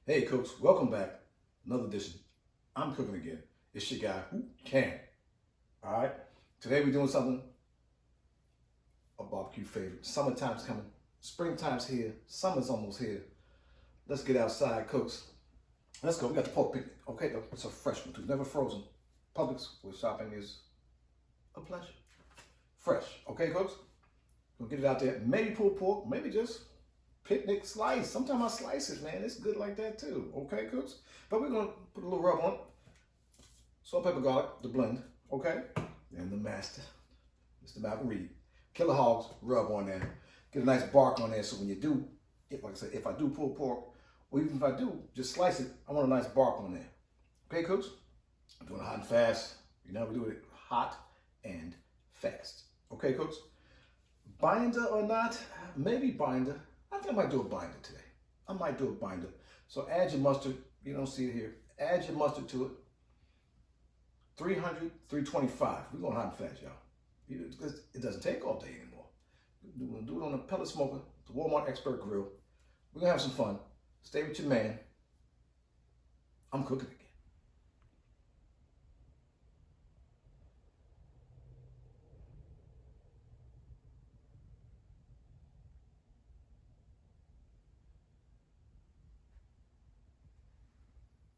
Hey, Cooks, welcome back. Another edition. I'm cooking again. It's your guy who can. All right. Today we're doing something a barbecue favorite. Summertime's coming. Springtime's here. Summer's almost here. Let's get outside, Cooks. Let's go. We got the pork picnic. Okay, it's a fresh one too. Never frozen. Publix where shopping is a pleasure. Fresh. Okay, Cooks. We'll get it out there. Maybe pulled pork. Maybe just picnic slice. Sometimes I slice it, man. It's good like that too. Okay, Cooks? But we're gonna put a little rub on it. Salt, pepper, garlic, the blend. Okay? And the master, Mr. Malcolm Reed. Killer hogs, rub on there. Get a nice bark on there so when you do, like I said, if I do pull pork, or even if I do just slice it, I want a nice bark on there. Okay, Cooks? I'm doing it hot and fast. You know, we do it hot and fast. Okay, Cooks? Binder or not? Maybe binder. I think I might do a binder today. I might do a binder. So add your mustard. You don't see it here. Add your mustard to it. 300, 325. We're going hot and fast, y'all. It doesn't take all day anymore. We're going to do it on a pellet smoker, the Walmart Expert Grill. We're going to have some fun. Stay with your man. I'm cooking again.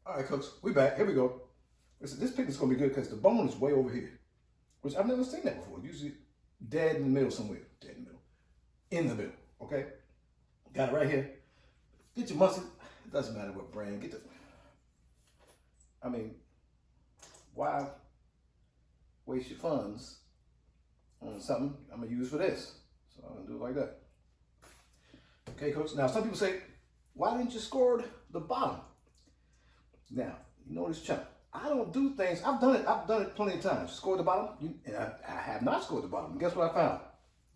All right, Cooks, we back. Here we go. Listen, this picnic's gonna be good because the bone is way over here, which I've never seen that before. Usually dead in the middle somewhere. Dead in the middle. In the middle, okay? Got it right here. Get your mustard. It doesn't matter what brand. Why waste your funds on something I'm gonna use for this? So I'm gonna do it like that. Okay, Cooks. Now, some people say, why didn't you score the bottom? Now, you know this channel. I don't do things. I've done it plenty of times. Scored the bottom, and I have not scored the bottom. And guess what I found?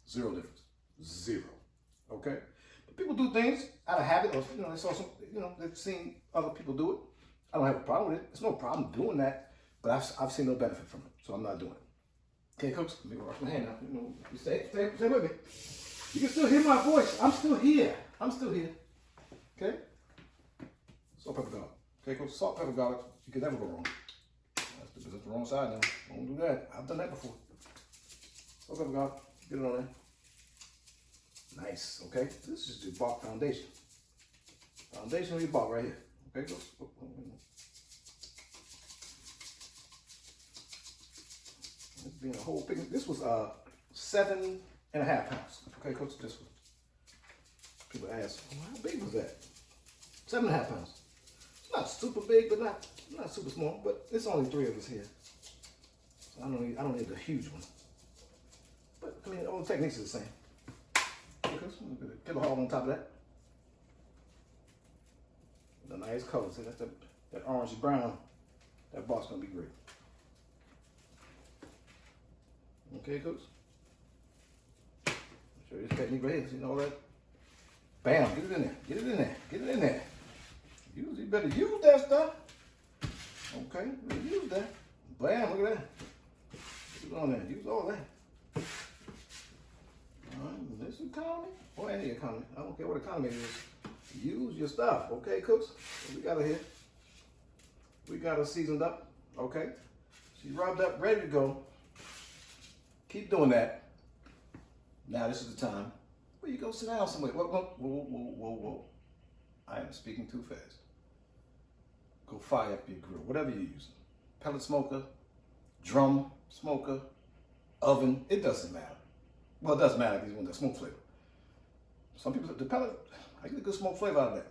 Zero difference. Zero. Okay? But people do things out of habit, or they saw some, they've seen other people do it. I don't have a problem with it. There's no problem doing that, but I've seen no benefit from it, so I'm not doing it. Okay, Cooks, let me wash my hand now. You stay with me. You can still hear my voice. I'm still here. Okay? Salt, pepper, garlic. Okay, Cooks, salt, pepper, garlic. You can never go wrong. That's the wrong side now. Don't do that. I've done that before. Salt, pepper, garlic. Get it on there. Nice. Okay? This is the bark foundation. Foundation of your bark right here. Okay, Cooks? This being a whole picnic. This was 7.5 pounds. Okay, Cooks? This one. People ask, well, how big was that? 7.5 pounds. Not super big, but not super small. But it's only 3 of us here, so I don't need a huge one. But I mean, all the techniques are the same. Because killer hog on top of that. The nice color. See, that's that orange brown. That bark's gonna be great. Okay, Cooks. Show you this technique right here. See all that? Bam! Get it in there. Get it in there. Get it in there. You better use that stuff. Okay, use that. Bam, look at that. Put it on there. Use all that. All right, this economy or any economy. I don't care what economy it is. Use your stuff. Okay, Cooks? So we got her here. We got her seasoned up. Okay? She's rubbed up, ready to go. Keep doing that. Now this is the time where you go sit down somewhere. Whoa. I am speaking too fast. Go fire up your grill, whatever you're using. Pellet smoker, drum smoker, oven, it doesn't matter. Well, it doesn't matter if you want that smoke flavor. Some people, the pellet, I get a good smoke flavor out of that.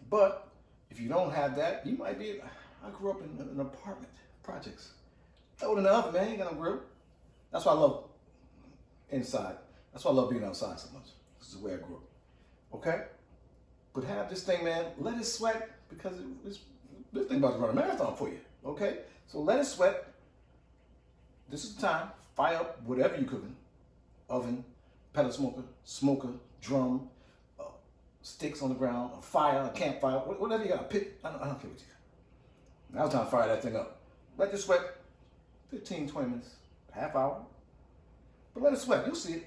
But if you don't have that, you might be, I grew up in an apartment, projects. Throw it in the oven, man, you ain't got no grill. That's why I love inside. That's why I love being outside so much. This is the way I grew up. Okay? But have this thing, man, let it sweat because this thing about to run a marathon for you, okay? So let it sweat. This is the time. Fire up whatever you're cooking. Oven, pellet smoker, drum, sticks on the ground, a fire, a campfire, whatever you got, a pit. I don't care what you got. Now it's time to fire that thing up. Let it sweat 15, 20 minutes, half hour. But let it sweat. You'll see it.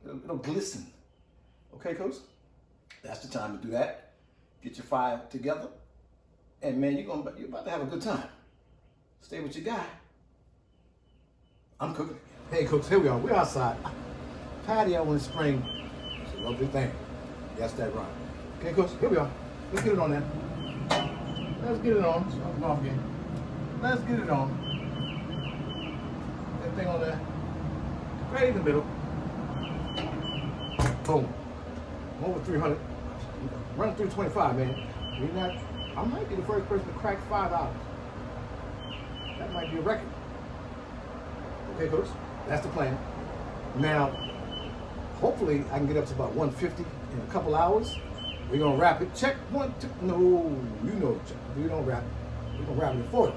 It'll glisten. Okay, Coach? That's the time to do that. get your fire together, and man, you're about to have a good time. Stay with your guy. I'm cooking. Hey, cooks, here we are. We're outside. Patio in the spring. It's a lovely thing. That's that right. Okay, cooks, here we are. Let's get it on there. Let's get it on. So I'm off again. Let's get it on. That thing on there. Right in the middle. Boom. Over 300. Run through 25, man. I might be the first person to crack $5. That might be a record. Okay, cooks. That's the plan. Now, hopefully I can get up to about 150 in a couple hours. We're gonna wrap it. Check 1, 2. No, you know, we don't wrap it. We're gonna wrap it in foil.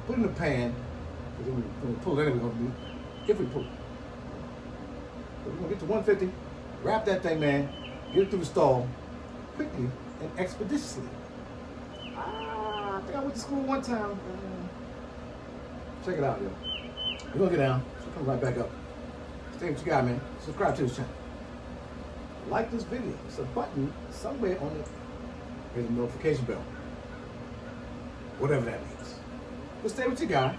Put it in the pan. Because when we pull it in, we're gonna do. If we pull it, but we're gonna get to 150. Wrap that thing, man. Get it through the stall quickly and expeditiously. I think I went to school one time. Check it out, yo. We're gonna get down. So come right back up. Stay with your guy, man. Subscribe to this channel. Like this video. It's a button somewhere on it. There's a notification bell. Whatever that means. But stay with your guy.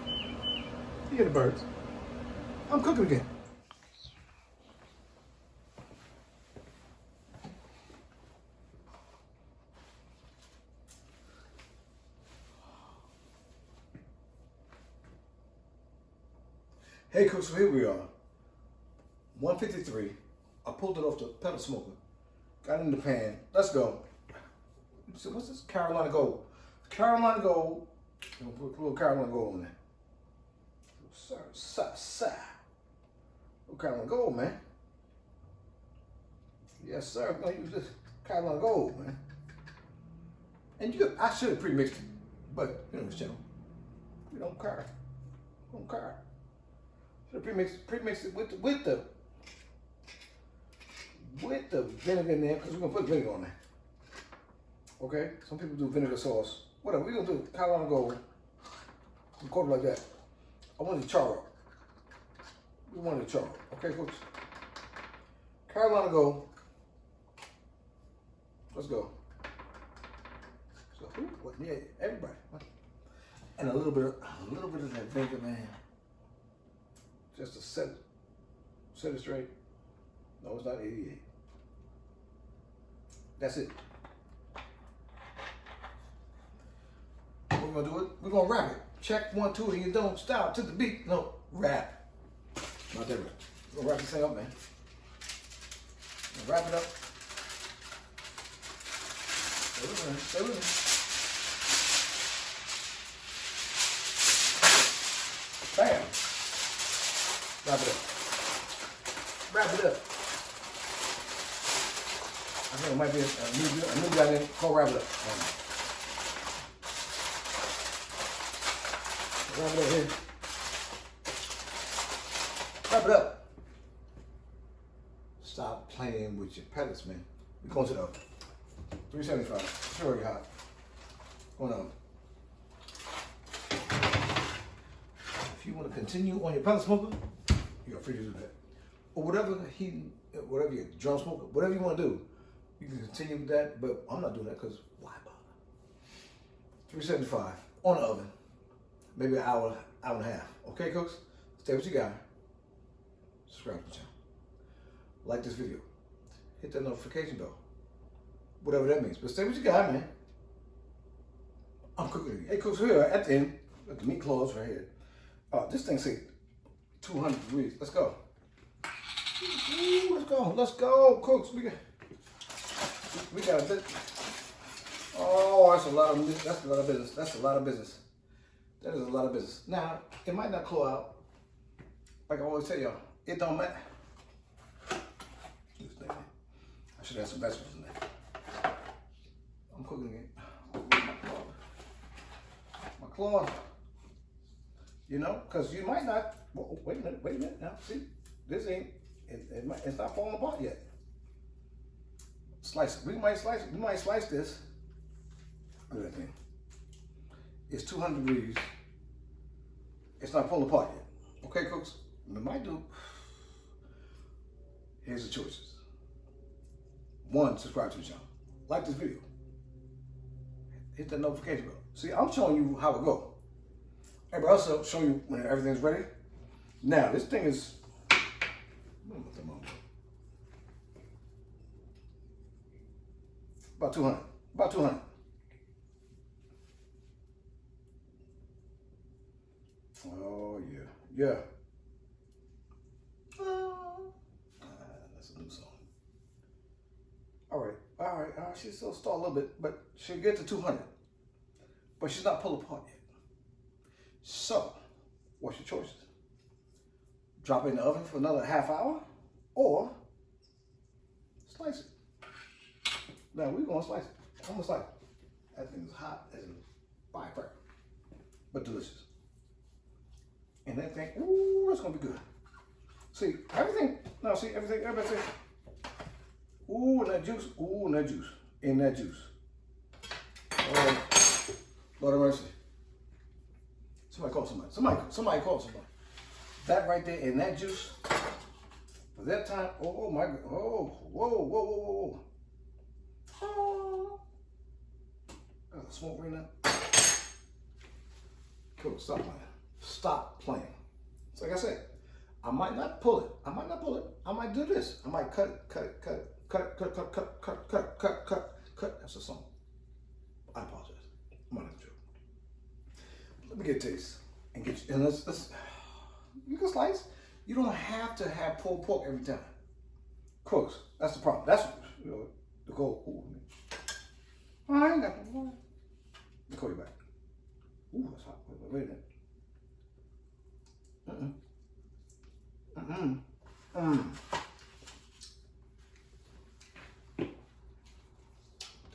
You hear the birds. I'm cooking again. Hey, cooks, so here we are. 153. I pulled it off the pellet smoker. Got it in the pan. Let's go. So what's this? Carolina Gold. Carolina Gold. I'm gonna put a little Carolina Gold on there. Sir. Little Carolina Gold, man. Yes, sir. I'm gonna use this Carolina Gold, man. And I should have pre-mixed it, but you know this channel. We don't care. We don't care. Should have pre-mixed it with the vinegar in there, because we're gonna put vinegar on there. Okay? Some people do vinegar sauce. Whatever, we're gonna do Carolina Gold. We coat it like that. I want it to char up. We want it to char up. Okay, folks? Carolina Gold. Let's go. So, what? Yeah, everybody. And a little bit of that vinegar, man. Just to set it straight. No, it's not 88. That's it. What we're gonna do it? We're gonna wrap it. Check 1, 2, and you don't stop to the beat. No, wrap. Not that right. We're gonna wrap this thing up, man. Wrap it up. Stay with me. Stay with me. Bam. Wrap it up. Wrap it up. I think it might be a new guy named called Wrap It Up. Wrap it up here. Wrap it up. Stop playing with your pellets, man. We're going to the oven. 375. It's already hot. Going on. If you want to continue on your pellet smoker, you're free to do that. Or whatever your drum smoker, whatever you want to do, you can continue with that, but I'm not doing that because why bother? 375 on the oven, maybe an hour and a half. Okay, cooks? Stay with your guy. Subscribe to the channel. Like this video. Hit that notification bell. Whatever that means. But stay with your guy, man. I'm cooking again. Hey, cooks, here at the end, got the meat claws right here. This thing say 200 degrees. Let's go. Ooh, let's go. Let's go, cooks. We got a bit. Oh, that's a lot of business. That's a lot of business. That's a lot of business. That is a lot of business. Now, it might not claw out. Like I always tell y'all, it don't matter. This thing. I should have some vegetables in there. I'm cooking it. My claw. You know, because you might not. Whoa, wait a minute. Now, see, this ain't. It's not falling apart yet. Slice it. We might slice this. Look at that thing. It's 200 degrees. It's not falling apart yet. Okay, cooks? We might do. Here's the choices. 1, subscribe to the channel. Like this video. hit that notification bell. See, I'm showing you how it go. Everybody else will show you when everything's ready. Now, this thing is, about 200. About 200. Oh, yeah. Yeah. That's a new song. All right. She's still stall a little bit, but she'll get to 200. But she's not pulled apart yet. So, what's your choices? Drop it in the oven for another half hour, or slice it. Now we're gonna slice it. I'm gonna slice it. That thing is hot as a firecracker, but delicious. And that thing, ooh, it's gonna be good. See, everything, everybody say, ooh, and that juice, in that juice. Oh, Lord of mercy. Somebody call somebody. Somebody call somebody. That right there in that juice, for that time, oh my God, whoa. Oh. Got the smoke right now. Cool, stop playing. Stop playing. So like I said, I might not pull it. I might do this. I might cut it. That's a song. I apologize. I'm not joking. Let me get a taste and get you. And let's. You can slice. You don't have to have pulled pork every time. Crooks. That's the problem. That's the goal. Ooh, I ain't got no. Let me call you back. Ooh, that's hot. Wait a minute.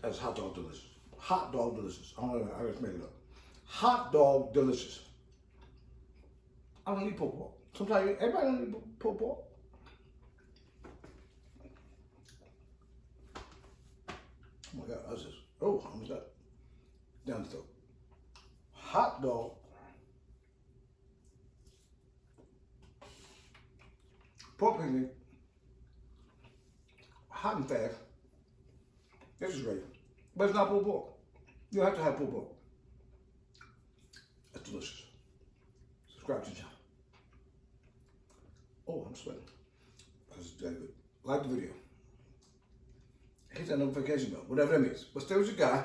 That's hot dog delicious. Hot dog delicious. I don't know. I just made it up. Hot dog delicious. I don't need pulled pork. Sometimes everybody don't need pulled pork. Oh my God, that's just, how much that? Down the throat. Hot dog. Pork picnic. Hot and fast. This is great. But it's not pulled pork. You don't have to have pulled pork. That's delicious. Subscribe to the channel. Oh, I'm sweating. That's that good. Like the video. Hit that notification bell, whatever that means. But stay with your guy.